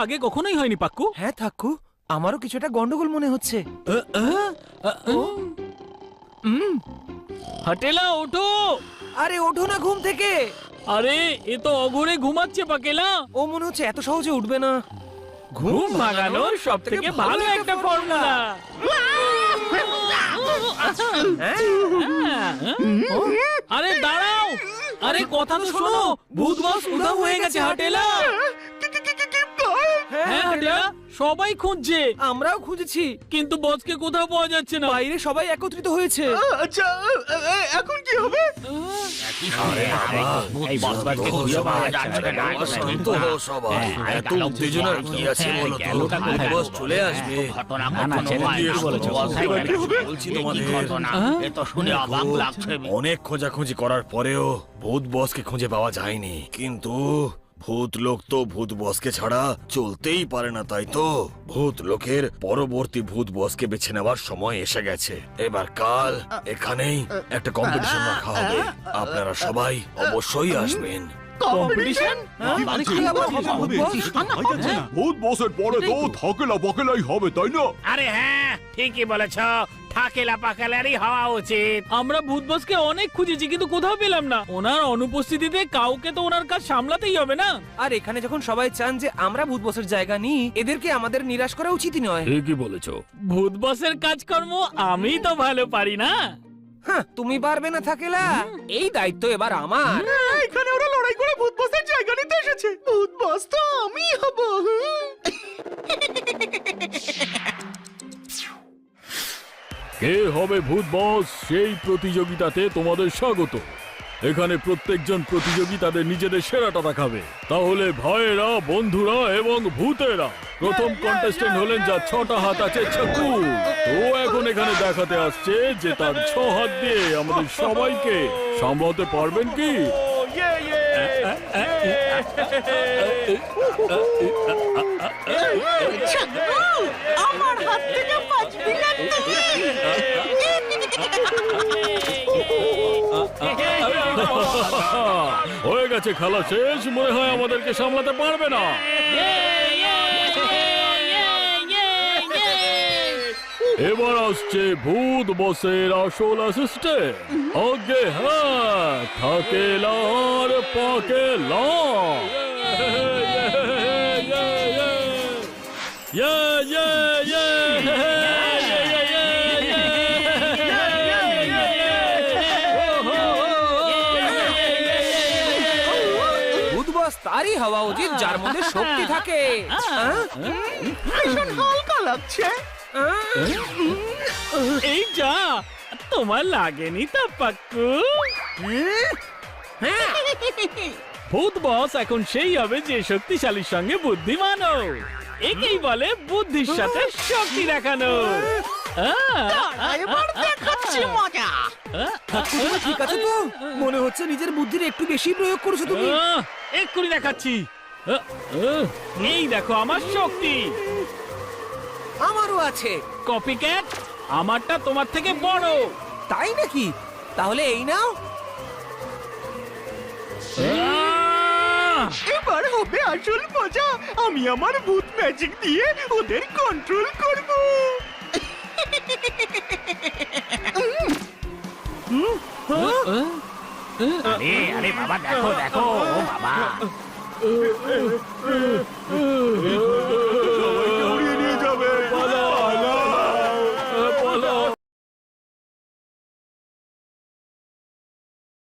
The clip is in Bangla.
আগে কখনোই হয়নি পাক্কু। হ্যাঁ থাক্কু, আমারও কিছুটা গন্ডগোল মনে হচ্ছে। হাটেলা ওঠো। আরে ওঠো না ঘুম থেকে। আরে এ তো অঘরে ঘুমাচ্ছে পাকেলা। ও মনে হচ্ছে এত সহজে উঠবে না। ঘুম ভাঙানোর সব থেকে ভালো একটা ফর্মুলা। আরে দাঁড়াও, আরে কথা তো শোনো, ভূত বস উধাও হয়ে গেছে হাটেলা। হ্যাঁ হাটেলা, সবাই খুঁজছে, আমরাও খুঁজেছি, কিন্তু বসকে কোথাও পাওয়া যাচ্ছে না। বাইরে সবাই একত্রিত হয়েছে। আচ্ছা এখন কি হবে? এই বসবাসকে খুঁজে পাওয়া যাচ্ছে না। শান্ত হও সবাই, এত উত্তেজনার কি আছে বলো তো? বস চলে আসবে। ঘটনা বলছি তোমাদের, এ তো শুনে অবাক লাগছে। অনেক খোঁজাখুঁজি করার পরেও ভূত বসকে খুঁজে পাওয়া যায়নি, কিন্তু ভূত লোক তো ভূত বসকে ছাড়া চলতেই পারে না, তাই তো ভূত লোকের পরবর্তী ভূত বসকে বেছে নেওয়ার সময় এসে গেছে। এবার কাল এখানেই একটা কম্পিটিশন রাখা হবে, আপনারা সবাই অবশ্যই আসবেন। কম্পিটিশন? ভূত বসের পরে তো থাকেলা বাকেলাই হবে, তাই না? আরে হ্যাঁ, ঠিকই বলেছ, ঠাকেলা পাকেলারই হওয়া উচিত। আমরা ভূত বসকে অনেক খুঁজেছি কিন্তু কোথাও পেলাম না। ওনার অনুপস্থিতিতে কাউকে তো ওনার কাজ সামলাতেই হবে না। আর এখানে যখন সবাই চান যে আমরা ভূত বসের জায়গা নিই, এদেরকে আমাদের নিরাশ করা উচিতই নয়। ঠিকই বলেছো, ভূত বসের কাজকর্ম আমি তো ভালো পারি না। হ্যাঁ, তুমি পারবে না থাকেলা, এই দায়িত্ব এবার আমার। এখানে ওরা লড়াই করে ভূত বসের জায়গা নিতে এসেছে। ভূত বস তো আমি হব। কে হবে ভূত বস সেই প্রতিযোগিতাতে তোমাদের স্বাগত। এখানে প্রত্যেকজন প্রতিযোগী তাদের নিজেদের সেরাটা দেখাবে। তাহলে ভাইয়েরা, বন্ধুরা এবং ভূতেরা, প্রথম কন্টেস্টেন্ট হলেন যার 6টা হাত আছে, ছকু। তো এখন এখানে দেখাতে আসছে যে তার 6 হাত দিয়ে আমাদের সবাইকে সামলাতে পারবেন কি। আমার হাত থেকে বাঁচবি না তুই। হয়ে গেছে, খেলা শেষ। মনে হয় আমাদেরকে সামলাতে পারবে না। এবার আসছে ভূত বসের আসল অ্যাসিস্ট্যান্ট। আগে হ্যাঁ, থাকেলার পাকেলা। ভূত বস তারই হওয়া উচিত যার মধ্যে শক্তি থাকে। ভীষণ হালকা লাগছে। এই যা, তোমার লাগেনি তো পাক্কু? ভূত বস এখন সেই হবে যে শক্তিশালীর সঙ্গে বুদ্ধিমানও। একেই বলে বুদ্ধির সাথে শক্তি দেখানো। এবার দেখাচ্ছি মজা। তুমি ঠিক আছে তো? মনে হচ্ছে নিজের বুদ্ধির একটু বেশি প্রয়োগ করছো তুমি। এক্ষুনি দেখাচ্ছি। এই দেখো আমার শক্তি। আমারও আছে। কপিক্যাট, আমারটা তোমার থেকে বড়। তাই নাকি? তাহলে এই নাও। এবার হবে আসল মজা। আমি আমার ভূত ম্যাজিক দিয়ে ওদের কন্ট্রোল করব। আরে আরে বাবা, দেখো দেখো, ও বাবা।